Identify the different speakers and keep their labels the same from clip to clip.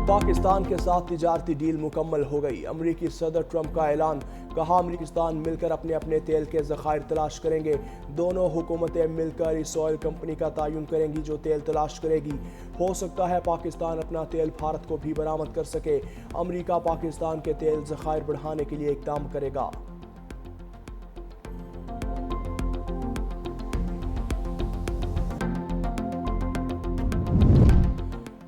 Speaker 1: पाकिस्तान के साथ तिजारती डील मुकम्मल हो गई। अमरीकी सदर ट्रंप का ऐलान, कहा अमरीकिस्तान मिलकर अपने अपने तेल के ज़खायर तलाश करेंगे। दोनों हुकूमतें मिलकर इस ऑयल कंपनी का तयन करेंगी जो तेल तलाश करेगी। हो सकता है पाकिस्तान अपना तेल भारत को भी बरामद कर सके। अमरीका पाकिस्तान के तेल ज़खायर बढ़ाने के लिए इक़दाम करेगा।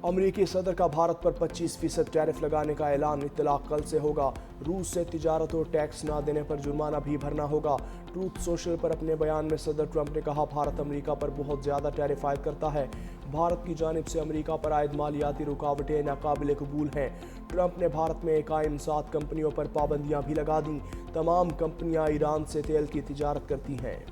Speaker 1: अमरीकी सदर का भारत पर 25% टैरिफ लगाने का ऐलान, इत्तलाक कल से होगा। रूस से तिजारत और टैक्स ना देने पर जुर्माना भी भरना होगा। ट्रूथ सोशल पर अपने बयान में सदर ट्रंप ने कहा, भारत अमरीका पर बहुत ज़्यादा टैरिफ आयद करता है। भारत की जानिब से अमरीका पर आयद मालियाती रुकावटें नाकाबिले कबूल हैं। ट्रंप ने भारत में कायम 7 कंपनियों पर पाबंदियाँ भी लगा दी। तमाम कंपनियाँ ईरान से तेल की तिजारत करती हैं।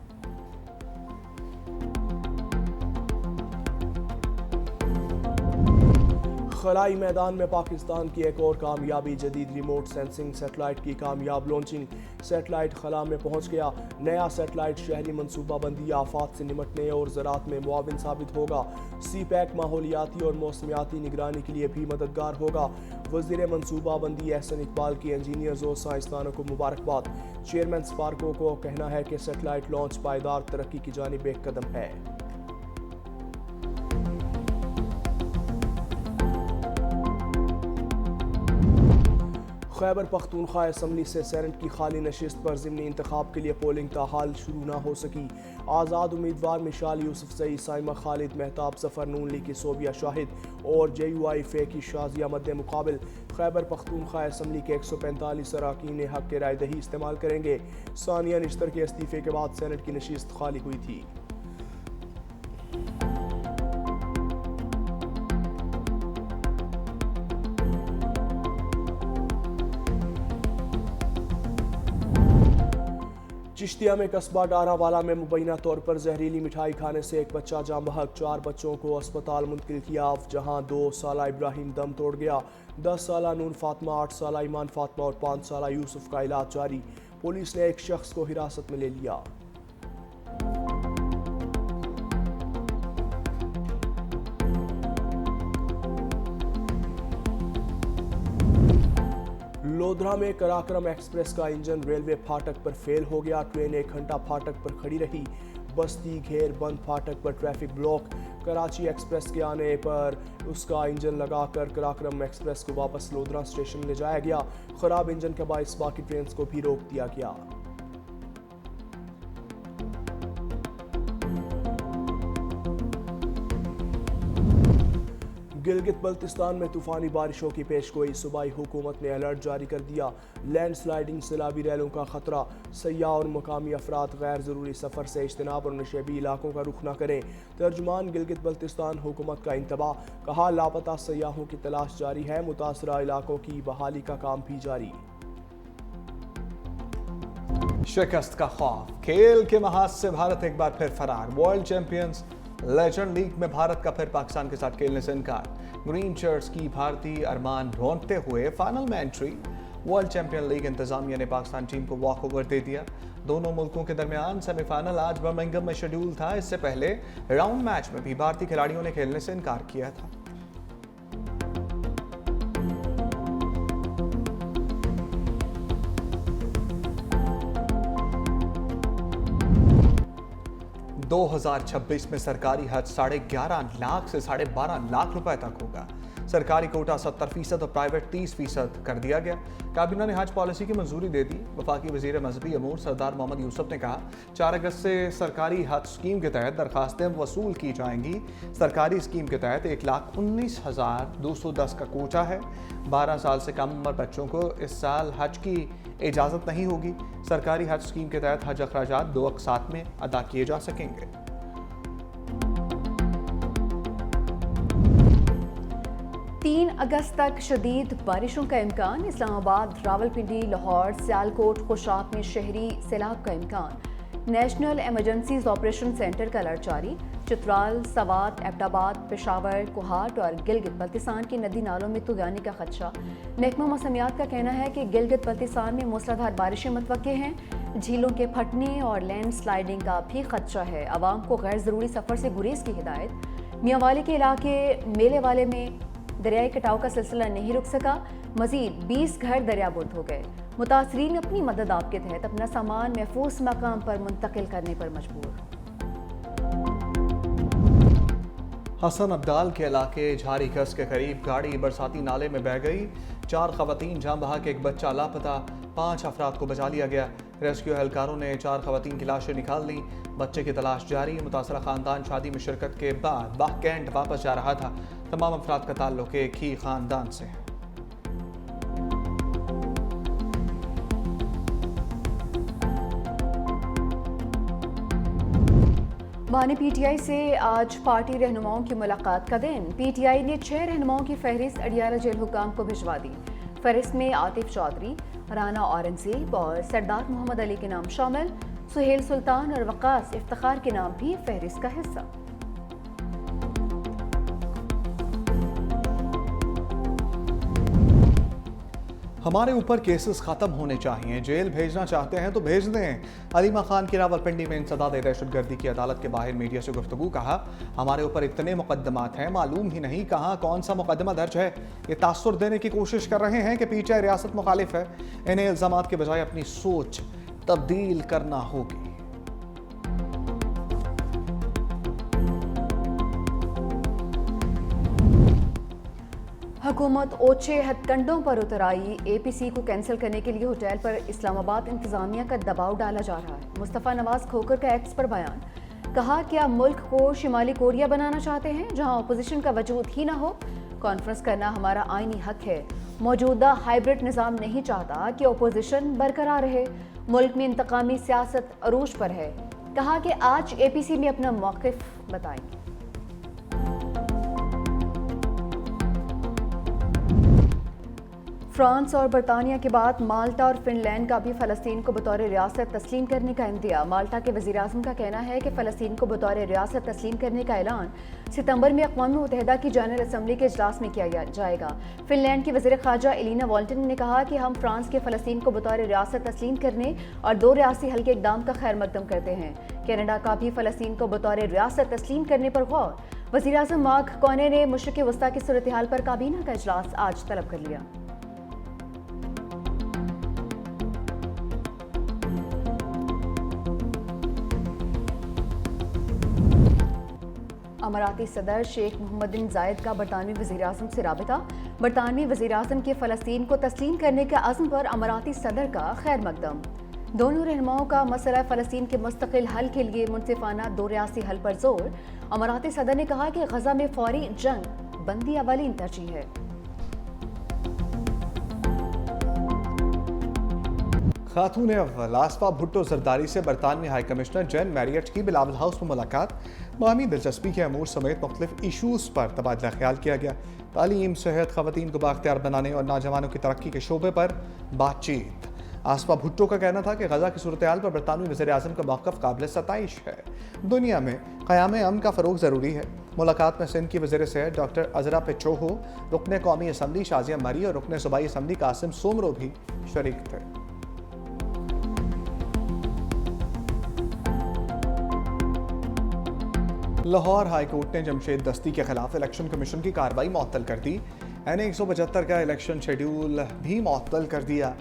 Speaker 1: खलाई मैदान में पाकिस्तान की एक और कामयाबी, जदीद रिमोट सेंसिंग सेटेलाइट की कामयाब लॉन्चिंग। सेटेलाइट खला में पहुंच गया। नया सेटेलाइट शहरी मनसूबाबंदी, आफात से निमटने और ज़राअत में मुआविन साबित होगा। सी पैक माहौलियाती और मौसमियाती निगरानी के लिए भी मददगार होगा। वज़ीर मनसूबाबंदी एहसन इकबाल की इंजीनियर्स और साइंसदानों को मुबारकबाद। चेयरमैन स्पार्को को कहना है कि सेटेलाइट लॉन्च पायदार तरक्की की जानिब एक कदम है। खैबर पख्तूनख्वा असम्बली से सेनेट की खाली नशिस्त पर ज़िमनी इंतखाब के लिए पोलिंग ताहाल शुरू न हो सकी। आज़ाद उम्मीदवार मिशाल यूसुफजई, साइमा खालिद, मेहताब जफर, नून लीग की सोबिया शाहिद और JUIF की शाजिया मद्दे मुकाबिल। खैबर पख्तूनख्वा असम्बली के 145 अरकान हक के राय दही इस्तेमाल करेंगे। सानिया निश्तर के इस्तीफे के बाद सेनेट की नशिस्त खाली हुई थी। चिश्तिया में कस्बा डारावाला में मुबैना तौर पर जहरीली मिठाई खाने से एक बच्चा जाँ बहक। 4 बच्चों को अस्पताल मुंतकिल किया, जहां 2 साला इब्राहिम दम तोड़ गया। 10 साला नून फातमा, 8 साला ईमान फातमा और 5 साला यूसुफ का इलाज जारी। पुलिस ने एक शख्स को हिरासत में ले लिया। लोधरा में कराक्रम एक्सप्रेस का इंजन रेलवे फाटक पर फेल हो गया। ट्रेन 1 घंटा फाटक पर खड़ी रही। बस्ती घेर बंद फाटक पर ट्रैफिक ब्लॉक। कराची एक्सप्रेस के आने पर उसका इंजन लगाकर कराक्रम एक्सप्रेस को वापस लोधरा स्टेशन ले जाया गया। खराब इंजन के बायस बाकी ट्रेन को भी रोक दिया गया। गिलगित बल्तिस्तान में तूफानी बारिशों की पेशगोई, सूबाई हुकूमत ने अलर्ट जारी कर दिया। लैंडस्लाइडिंग, सैलाबी रैलों का खतरा। सयाह और मकामी अफराद गैर ज़रूरी सफ़र से इज्तनाब और नशेबी इलाकों का रुख न करें। तर्जुमान गिलगित बल्तिस्तान हुकूमत का इंतबाह, कहा लापता सयाहों की तलाश जारी है। मुतासरा इलाकों की बहाली का काम भी जारी।
Speaker 2: शिकस्त का खौफ, खेल के महाज से भारत एक बार फिर फरार। वर्ल्ड चैंपियंस लेजेंड लीग में भारत का फिर पाकिस्तान के साथ खेलने से इनकार। ग्रीन शर्ट्स की भारतीय अरमान रोंदते हुए फाइनल में एंट्री। वर्ल्ड चैंपियन लीग इंतजामिया ने पाकिस्तान टीम को वॉक ओवर दे दिया। दोनों मुल्कों के दरमियान सेमीफाइनल आज बर्मिंघम में शेड्यूल था। इससे पहले राउंड मैच में भी भारतीय खिलाड़ियों ने खेलने से इनकार किया था। दो 2026 में सरकारी हज 11.5 लाख से 12.5 लाख रुपए तक होगा। सरकारी कोटा 70% और प्राइवेट 30% कर दिया गया। काबीना ने हज पॉलिसी की मंजूरी दे दी। वफाकी वजीर मजहबी अमूर सरदार मोहम्मद यूसुफ ने कहा, 4 अगस्त से सरकारी हज स्कीम के तहत दरखास्तें वसूल की जाएंगी। सरकारी स्कीम के तहत 1,19,210 का कोटा है। 12 साल से कम उम्र बच्चों को इस साल हज की इजाज़त नहीं होगी। सरकारी हज स्कीम के तहत हज अखराजात 2 अक़सात में अदा किए जा सकेंगे।
Speaker 3: 3 अगस्त तक शदीद बारिशों का इम्कान। इस्लामाबाद, रावलपिंडी, लाहौर, सियालकोट, खुशाब में शहरी सैलाब का इम्कान। नेशनल इमरजेंसीज ऑपरेशन सेंटर का अलर्ट जारी। चित्राल, सवात, एबटाबाद, पेशावर, कोहाट और गिलगित बल्तिस्तान के नदी नालों में तूफ़ानी का खदशा। महकमा मौसमियात का कहना है कि गिलगित बल्तिस्तान में मूसलाधार बारिशें मुतवक्के हैं। झीलों के फटने और लैंड स्लाइडिंग का भी खदशा है। आवाम को गैर ज़रूरी सफ़र से गुरेज की हिदायत। मियांवाली के इलाके मेले वाले में दरियाई कटाव का सिलसिला नहीं रुक सका, मजीद 20 घर दरियाबुर्द हो गए। मुतासरीन अपनी मदद आप के तहत अपना सामान महफूज मकाम पर मुंतकिल करने पर मजबूर।
Speaker 2: हसन अब्दाल के इलाके झारी कस के करीब गाड़ी बरसाती नाले में बह गई। 4 खवातीन जान बहा के एक बच्चा लापता, 5 अफराद को बचा लिया गया। रेस्क्यू एहलकारों ने 4 खवातीन की लाशें निकाल ली। बच्चे की तलाश जारी। मुतासरा खानदान शादी में शिरकत के बाद बाह कैंट वापस जा रहा था। तमाम अफराद का ताल्लुक एक ही खानदान से है।
Speaker 3: बानी पीटीआई से आज पार्टी रहनुमाओं की मुलाकात का दिन। पीटीआई ने 6 रहनुमाओं की फहरिस्त अडियाला जेल हुकाम को भिजवा दी। फहरिस्त में आतिफ चौधरी, राना औरंगजेब और सरदार मोहम्मद अली के नाम शामिल। सुहेल सुल्तान और वकास इफ्तिखार के नाम भी फहरिस्त का हिस्सा।
Speaker 2: हमारे ऊपर केसेस खत्म होने चाहिए, जेल भेजना चाहते हैं तो भेज दें। अलीमा खान की रावलपिंडी में इंसदाद दहशतगर्दी की अदालत के बाहर मीडिया से गुफ्तगू। कहा, हमारे ऊपर इतने मुकदमात हैं, मालूम ही नहीं कहाँ कौन सा मुकदमा दर्ज है। ये तासुर देने की कोशिश कर रहे हैं कि पीटीआई रियासत मुखालिफ है। इन्हें इल्जामात के बजाय अपनी सोच तब्दील करना होगी।
Speaker 3: हुकूमत ओछे हथकंडों पर उतर आई। एपीसी को कैंसिल करने के लिए होटल पर इस्लामाबाद इंतजामिया का दबाव डाला जा रहा है। मुस्तफ़ा नवाज खोकर का एक्स पर बयान। कहा, क्या मुल्क को शिमाली कोरिया बनाना चाहते हैं जहां अपोजिशन का वजूद ही ना हो? कॉन्फ्रेंस करना हमारा आईनी हक है। मौजूदा हाइब्रिड निज़ाम नहीं चाहता कि अपोजिशन बरकरार रहे। मुल्क में इंतकामी सियासत अरूज पर है। कहा कि आज एपीसी में अपना मौक़िफ़ बताएंगे। फ्रांस और बरतानिया के बाद माल्टा और फिनलैंड का भी फ़लस्तीन को बतौर रियासत तस्लीम करने का इंदिया। माल्टा के वज़ीर-ए-आज़म का कहना है कि फ़लस्तीन को बतौर रियासत तस्लीम करने का ऐलान सितंबर में अक़वाम मुत्तहिदा की जनरल असम्बली के इजलास में किया जाएगा। फिनलैंड की वज़ीर ख़ारजा एलिना वॉल्टन ने कहा कि हम फ्रांस के फ़लस्तीन को बतौर रियासत तस्लीम करने और 2 रियासी हल के इक़दाम का खैर मकदम करते हैं। कनाडा का भी फ़लस्तीन को बतौर रियासत तस्लीम करने पर गौर। वज़ीर-ए-आज़म मार्क कार्ने ने मशरिक़ वस्ता की सूरत हाल पर काबीना का इजलास आज तलब कर लिया। अमाराती सदर शेख मोहम्मद बिन जायद का बरतानवी वज़ीर-ए-आज़म से राबिता। बरतानवी वज़ीर-ए-आज़म के फ़लस्तीन को तस्लीम करने के अज़्म पर अमाराती सदर का खैर मकदम। दोनों रहनुमाओं का मसला फ़लस्तीन के मुस्तकिल हल के लिए मुनसिफाना 2 रियासी हल पर जोर। अमाराती सदर ने कहा कि गज़ा में फौरी जंग बंदी अवलीन तरजीह है।
Speaker 2: खातून अव्वल आसफा भुट्टो जरदारी से बरतानवी हाई कमिश्नर जैन मैरियट की बिलावल हाउस में मुलाकात। बाहमी दिलचस्पी के अमूर समेत मुख्तलिफ इशूज़ पर तबादला ख्याल किया गया। तालीम, सेहत, ख़वातीन को बाख्तियार बनाने और नौजवानों की तरक्की के शोबे पर बातचीत। आसफा भुट्टो का कहना था कि गजा की सूरत हाल पर बरतानवी वज़ीर-ए-आज़म का मौक़िफ़ काबिल सताइश है। दुनिया में क़याम अमन का फ़रोग़ ज़रूरी है। मुलाकात में सिंध की वज़ीर सेहत डॉक्टर अज़रा पेट्रोहो, रुकन कौमी असम्बली शाज़िया मरी और रुकन सूबाई असम्बली कासिम सोमरो भी शरीक थे। लाहौर हाई कोर्ट ने जमशेद दस्ती के खिलाफ इलेक्शन कमीशन की कार्रवाई मुअत्तल कर दी। NA 175 का इलेक्शन शेड्यूल भी मुअत्तल कर दिया।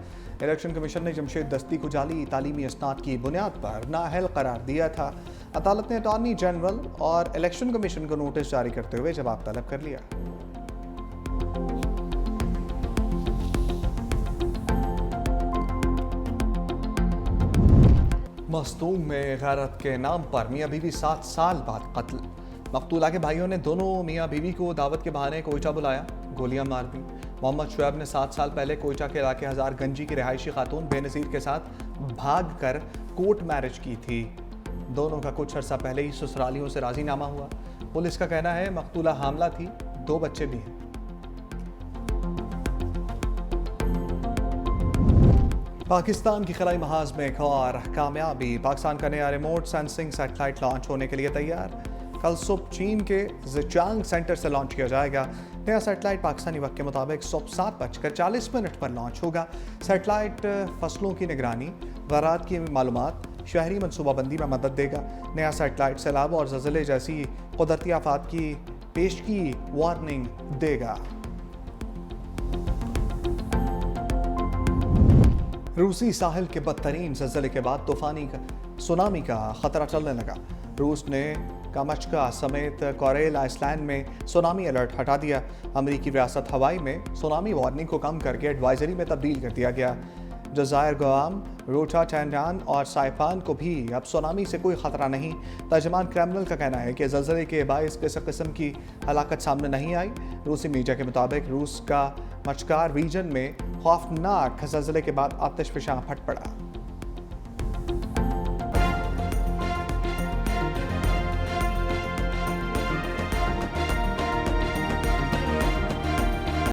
Speaker 2: इलेक्शन कमीशन ने जमशेद दस्ती को जाली तालीमी इसनाद की बुनियाद पर नाअहल करार दिया था। अदालत ने अटॉर्नी जनरल और इलेक्शन कमीशन को नोटिस जारी करते हुए जवाब तलब कर लिया। मस्तूम में गैरत के नाम पर मियाँ बीवी 7 साल बाद कत्ल। मकतूला के भाइयों ने दोनों मियाँ बीवी को दावत के बहाने कोयटा बुलाया, गोलियां मार दी। मोहम्मद शुएब ने 7 साल पहले कोयटा के इलाके हजार गंजी की रिहायशी खातून बेनज़ीर के साथ भाग कर कोर्ट मैरिज की थी। दोनों का कुछ अर्सा पहले ही ससुरालियों से राजीनामा हुआ। पुलिस का कहना है मकतूला हामला थी, 2 बच्चे भी हैं। पाकिस्तान की खलाई महाज में एक और कामयाबी। पाकिस्तान का नया रिमोट सेंसिंग सैटेलाइट लॉन्च होने के लिए तैयार। कल सुबह चीन के ज़िचांग सेंटर से लॉन्च किया जाएगा। नया सैटेलाइट पाकिस्तानी वक्त के मुताबिक सुबह 7:40 पर लॉन्च होगा। सैटेलाइट फसलों की निगरानी, ज़राअत की मालूमात, शहरी मनसूबाबंदी में मदद देगा। नया सैटेलाइट सैलाब और ज़लज़ले जैसी कुदरती आफात की पेशगी वार्निंग देगा। रूसी साहिल के बदतरीन ज़लज़ले के बाद सुनामी का खतरा चलने लगा। रूस ने कामचका समेत कोरेल आइसलैंड में सुनामी अलर्ट हटा दिया। अमेरिकी रियासत हवाई में सुनामी वार्निंग को कम करके एडवाइजरी में तब्दील कर दिया गया। जज़ायर गुआम, रोटा टैंडान और साइपान को भी अब सुनामी से कोई खतरा नहीं। तर्जमान क्रेमलिन का कहना है कि ज़लज़ले के बायस किसी किस्म की हलाकत सामने नहीं आई। रूसी मीडिया के मुताबिक रूस का मचकार रीजन में खौफनाक ज़लज़ले के बाद आतिशफ़शां फट पड़ा।